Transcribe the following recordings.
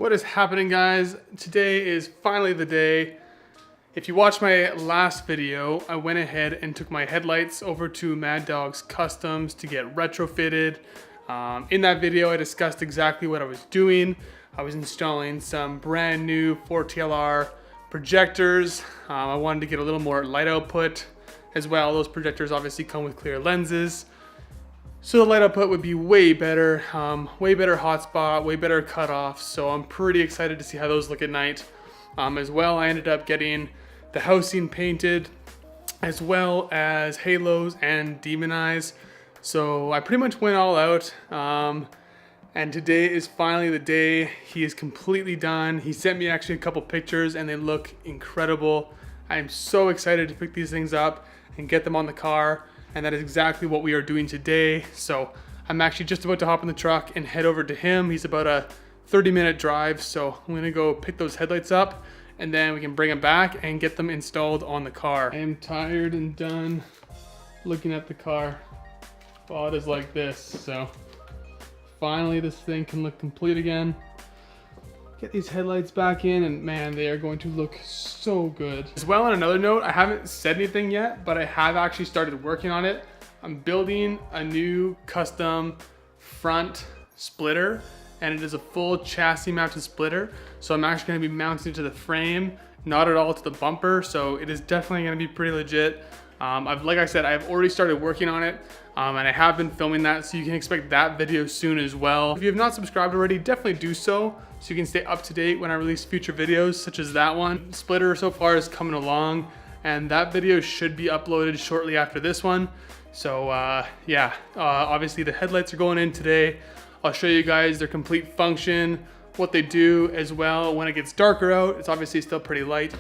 What is happening, guys? Today is finally the day. If you watched my last video, I went ahead and took my headlights over to Mad Dogz Customz to get retrofitted. In that video, I discussed exactly what I was doing. I was installing some brand new 4TLR projectors. I wanted to get a little more light output as well. Those projectors obviously come with clear lenses, so the light output would be way better hotspot, way better cutoff. So I'm pretty excited to see how those look at night. As well, I ended up getting the housing painted, as well as halos and demon eyes. So I pretty much went all out. And today is finally the day. He is completely done. He sent me actually a couple pictures and they look incredible. I am so excited to pick these things up and get them on the car. And that is exactly what we are doing today. So I'm actually just about to hop in the truck and head over to him. He's about a 30-minute drive. So I'm gonna go pick those headlights up and then we can bring them back and get them installed on the car. I am tired and done looking at the car while it is like this. So finally this thing can look complete again. Get these headlights back in and man, they are going to look so good. As well, on another note, I haven't said anything yet, but I have actually started working on it. I'm building a new custom front splitter, and it is a full chassis mounted splitter. So I'm actually gonna be mounting it to the frame, not at all to the bumper. So it is definitely gonna be pretty legit. Like I said, I've already started working on it, and I have been filming that, so you can expect that video soon as well. If you have not subscribed already, definitely do so you can stay up to date when I release future videos such as that one. Splitter so far is coming along, and that video should be uploaded shortly after this one. So obviously the headlights are going in today. I'll show you guys their complete function, what they do as well. When it gets darker out, it's obviously still pretty light.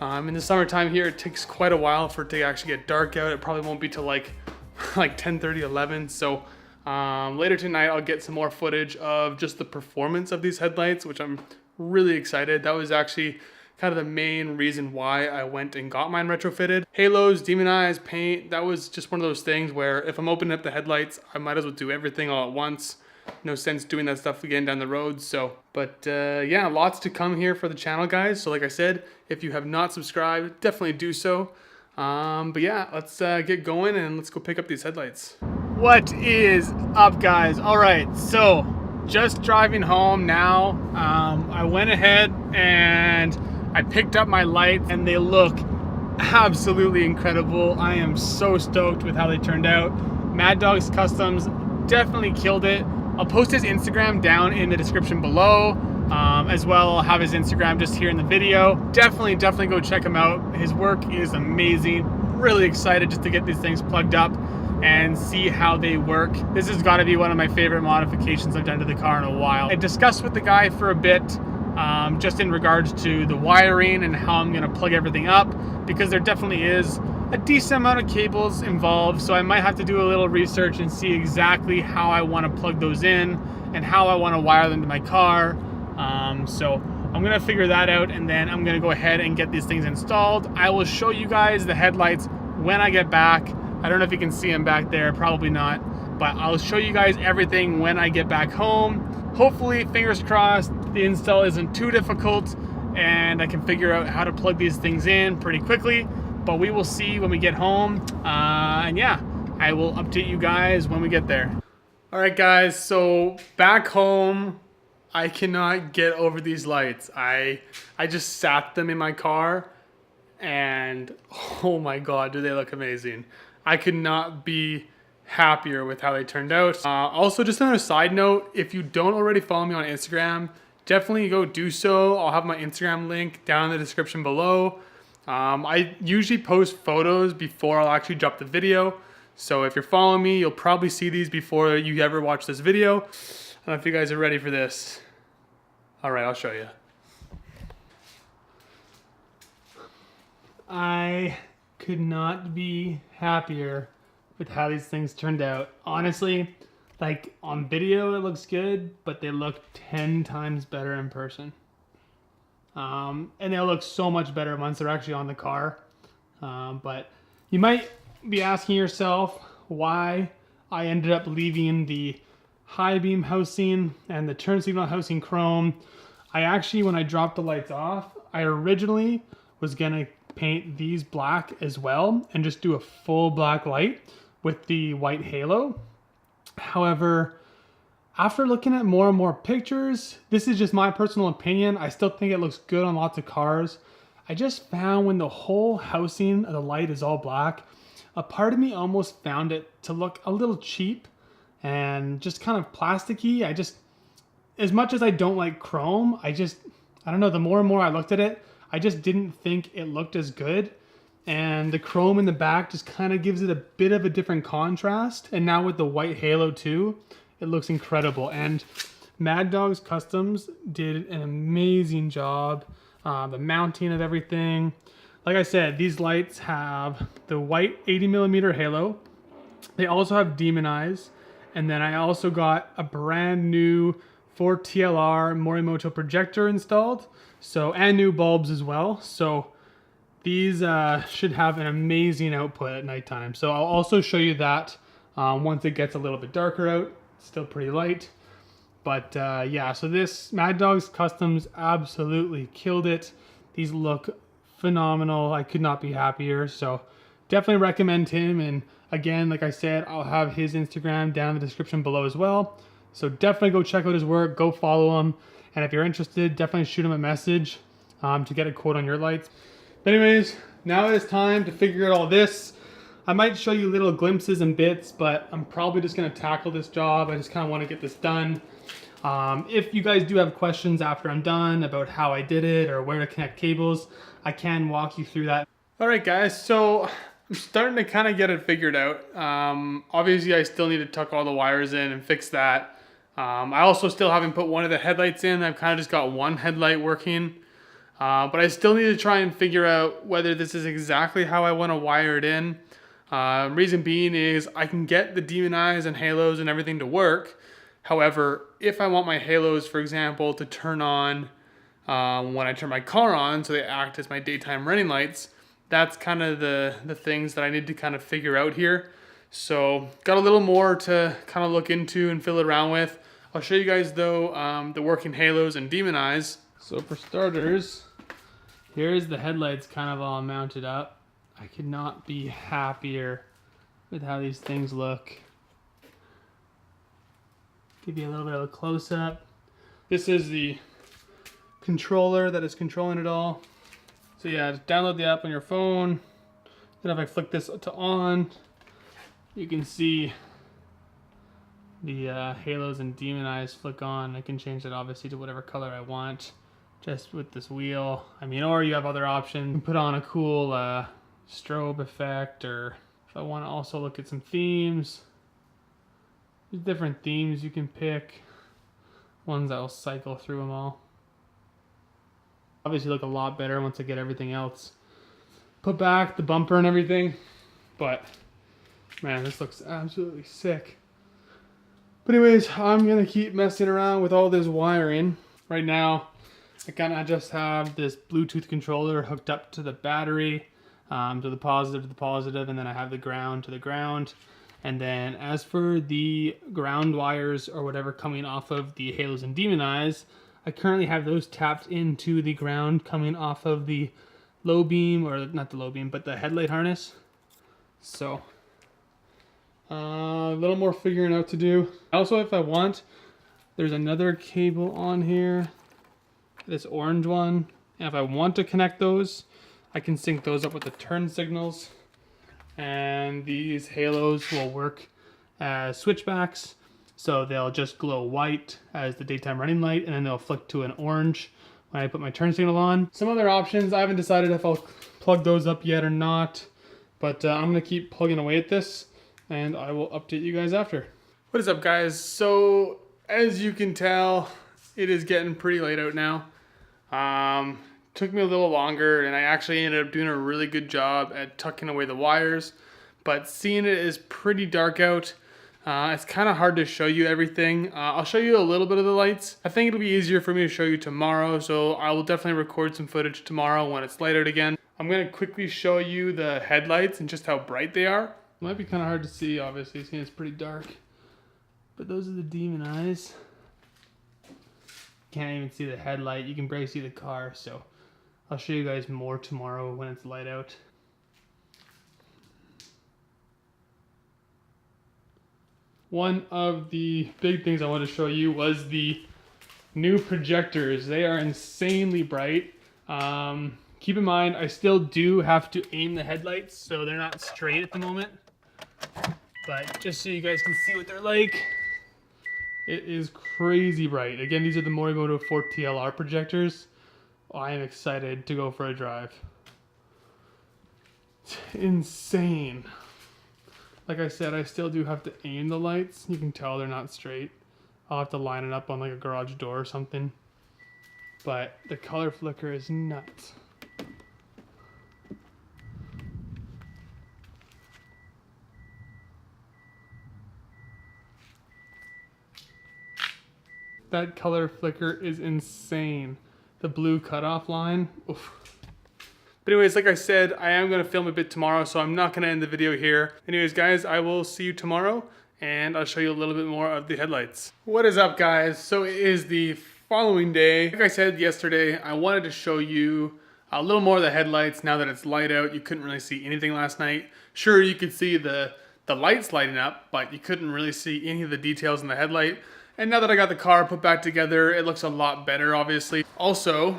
In the summertime here, it takes quite a while for it to actually get dark out. It probably won't be till like 10:30, 11. So later tonight, I'll get some more footage of just the performance of these headlights, which I'm really excited. That was actually kind of the main reason why I went and got mine retrofitted. Halos, demon eyes, paint, that was just one of those things where if I'm opening up the headlights, I might as well do everything all at once. No sense doing that stuff again down the road. So, but yeah, lots to come here for the channel, guys. So like I said, if you have not subscribed, definitely do so. But yeah, let's get going and let's go pick up these headlights. What is up, guys? All right, so just driving home now. I went ahead and I picked up my lights and they look absolutely incredible. I am so stoked with how they turned out. Mad Dogz Customz definitely killed it. I'll post his Instagram down in the description below. As well, I'll have his Instagram just here in the video. Definitely go check him out. His work is amazing. Really excited just to get these things plugged up and see how they work. This has got to be one of my favorite modifications I've done to the car in a while. I discussed with the guy for a bit, just in regards to the wiring and how I'm gonna plug everything up, because there definitely is a decent amount of cables involved, so I might have to do a little research and see exactly how I want to plug those in and how I want to wire them to my car. So I'm gonna figure that out, and then I'm gonna go ahead and get these things installed. I will show you guys the headlights when I get back. I don't know if you can see them back there, probably not, but I'll show you guys everything when I get back home. Hopefully, fingers crossed, the install isn't too difficult and I can figure out how to plug these things in pretty quickly. But we will see when we get home, and yeah, I will update you guys when we get there. All right, guys, so back home, I cannot get over these lights. I just sat them in my car, and oh my God, do they look amazing. I could not be happier with how they turned out. Also, just on a side note, if you don't already follow me on Instagram, definitely go do so. I'll have my Instagram link down in the description below. I usually post photos before I'll actually drop the video. So if you're following me, you'll probably see these before you ever watch this video. I don't know if you guys are ready for this. All right, I'll show you. I could not be happier with how these things turned out. Honestly, like on video it looks good, but they look 10 times better in person. And they'll look so much better once they're actually on the car. But you might be asking yourself why I ended up leaving the high beam housing and the turn signal housing chrome. I actually, when I dropped the lights off, I originally was gonna paint these black as well and just do a full black light with the white halo. However, after looking at more and more pictures, this is just my personal opinion. I still think it looks good on lots of cars. I just found when the whole housing of the light is all black, a part of me almost found it to look a little cheap and just kind of plasticky. As much as I don't like chrome, I don't know, the more and more I looked at it, I just didn't think it looked as good. And the chrome in the back just kind of gives it a bit of a different contrast. And now with the white halo too, it looks incredible. And Mad Dogz Customz did an amazing job. The mounting of everything. Like I said, these lights have the white 80mm halo. They also have demon eyes. And then I also got a brand new 4TLR Morimoto projector installed. So, and new bulbs as well. So these should have an amazing output at nighttime. So I'll also show you that once it gets a little bit darker out. It's still pretty light. But yeah, so this Mad Dogz Customz absolutely killed it. These look phenomenal. I could not be happier. So definitely recommend him. And again, like I said, I'll have his Instagram down in the description below as well. So definitely go check out his work, go follow him. And if you're interested, definitely shoot him a message to get a quote on your lights. But anyways, now it is time to figure out all this. I might show you little glimpses and bits, but I'm probably just gonna tackle this job. I just kind of want to get this done. If you guys do have questions after I'm done about how I did it or where to connect cables, I can walk you through that. All right, guys, so I'm starting to kind of get it figured out. Obviously, I still need to tuck all the wires in and fix that. I also still haven't put one of the headlights in. I've kind of just got one headlight working. But I still need to try and figure out whether this is exactly how I want to wire it in. Reason being is I can get the demon eyes and halos and everything to work. However, if I want my halos, for example, to turn on when I turn my car on, so they act as my daytime running lights, that's kind of the things that I need to kind of figure out here. So got a little more to kind of look into and fill it around with. I'll show you guys though the working halos and demon eyes. So for starters, here's the headlights kind of all mounted up. I could not be happier with how these things look. Give you a little bit of a close-up. This is the controller that is controlling it all. So yeah, just download the app on your phone. Then if I flick this to on, you can see the halos and demon eyes flick on. I can change that obviously to whatever color I want just with this wheel. I mean, or you have other options. You can put on a cool strobe effect, or if I want to also look at some themes, there's different themes you can pick, ones that will cycle through them all. Obviously look a lot better once I get everything else put back, the bumper and everything, but man, this looks absolutely sick. But anyways, I'm gonna keep messing around with all this wiring. Right now I kind of just have this Bluetooth controller hooked up to the battery, to the positive, and then I have the ground to the ground. And then as for the ground wires or whatever coming off of the halos and demon eyes, I currently have those tapped into the ground coming off of the low beam, or not the low beam, but the headlight harness. So a little more figuring out to do. Also, if I want, there's another cable on here, this orange one. And if I want to connect those, I can sync those up with the turn signals. And these halos will work as switchbacks. So they'll just glow white as the daytime running light, and then they'll flick to an orange when I put my turn signal on. Some other options, I haven't decided if I'll plug those up yet or not, but I'm gonna keep plugging away at this, and I will update you guys after. What is up, guys? So as you can tell, it is getting pretty late out now. Took me a little longer, and I actually ended up doing a really good job at tucking away the wires, but seeing it is pretty dark out. It's kind of hard to show you everything. I'll show you a little bit of the lights. I think it'll be easier for me to show you tomorrow, so I will definitely record some footage tomorrow when it's light out again. I'm gonna quickly show you the headlights and just how bright they are. It might be kind of hard to see, obviously, seeing it's pretty dark, but those are the demon eyes. can't even see the headlight. You can barely see the car. So I'll show you guys more tomorrow when it's light out. One of the big things I wanted to show you was the new projectors. They are insanely bright. Keep in mind, I still do have to aim the headlights, so they're not straight at the moment. But just so you guys can see what they're like, it is crazy bright. Again, these are the Morimoto 4TLR projectors. I am excited to go for a drive. It's insane. Like I said, I still do have to aim the lights. You can tell they're not straight. I'll have to line it up on like a garage door or something. But the color flicker is nuts. That color flicker is insane. The blue cutoff line. Oof. But anyways, like I said, I am going to film a bit tomorrow, so I'm not going to end the video here. Anyways, guys, I will see you tomorrow, and I'll show you a little bit more of the headlights. What is up, guys? So it is the following day. Like I said yesterday, I wanted to show you a little more of the headlights now that it's light out. You couldn't really see anything last night. Sure, you could see the lights lighting up, but you couldn't really see any of the details in the headlight. And now that I got the car put back together, it looks a lot better, obviously. Also,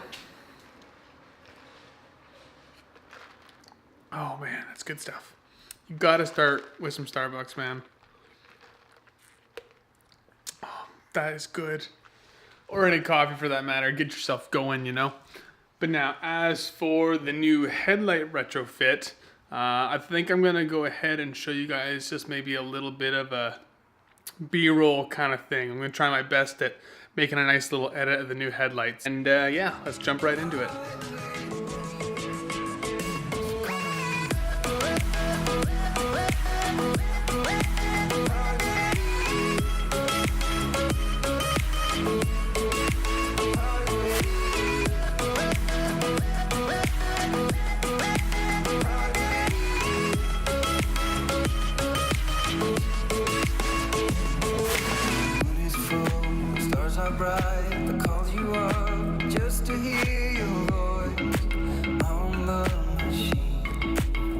oh man, that's good stuff. You gotta start with some Starbucks, man. Oh, that is good. Or any coffee for that matter. Get yourself going, you know. But now, as for the new headlight retrofit, I think I'm gonna go ahead and show you guys just maybe a little bit of a B-roll kind of thing. I'm gonna try my best at making a nice little edit of the new headlights. And yeah, let's jump right into it. I called you up just to hear your voice on the machine.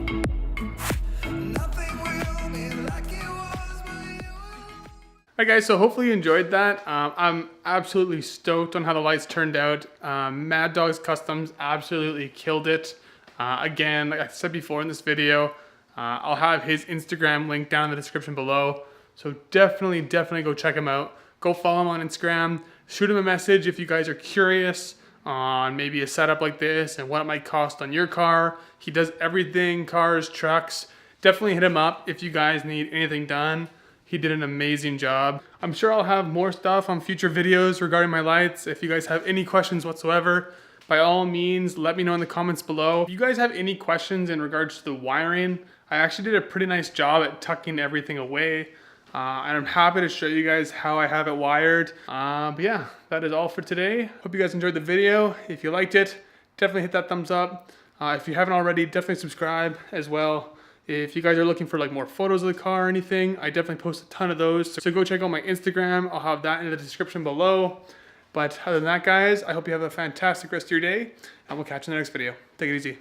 Nothing will be like it was when you were... Alright guys, so hopefully you enjoyed that. I'm absolutely stoked on how the lights turned out. Mad Dogz Customz absolutely killed it. Again, like I said before in this video, I'll have his Instagram link down in the description below. So definitely go check him out. Go follow him on Instagram. Shoot him a message if you guys are curious on maybe a setup like this and what it might cost on your car. He does everything, cars, trucks. Definitely hit him up if you guys need anything done. He did an amazing job. I'm sure I'll have more stuff on future videos regarding my lights. If you guys have any questions whatsoever, by all means, let me know in the comments below. If you guys have any questions in regards to the wiring, I actually did a pretty nice job at tucking everything away. And I'm happy to show you guys how I have it wired. But yeah, that is all for today. Hope you guys enjoyed the video. If you liked it, definitely hit that thumbs up. If you haven't already, definitely subscribe as well. If you guys are looking for like more photos of the car or anything, I definitely post a ton of those. So go check out my Instagram. I'll have that in the description below. But other than that, guys, I hope you have a fantastic rest of your day, and we'll catch you in the next video. Take it easy.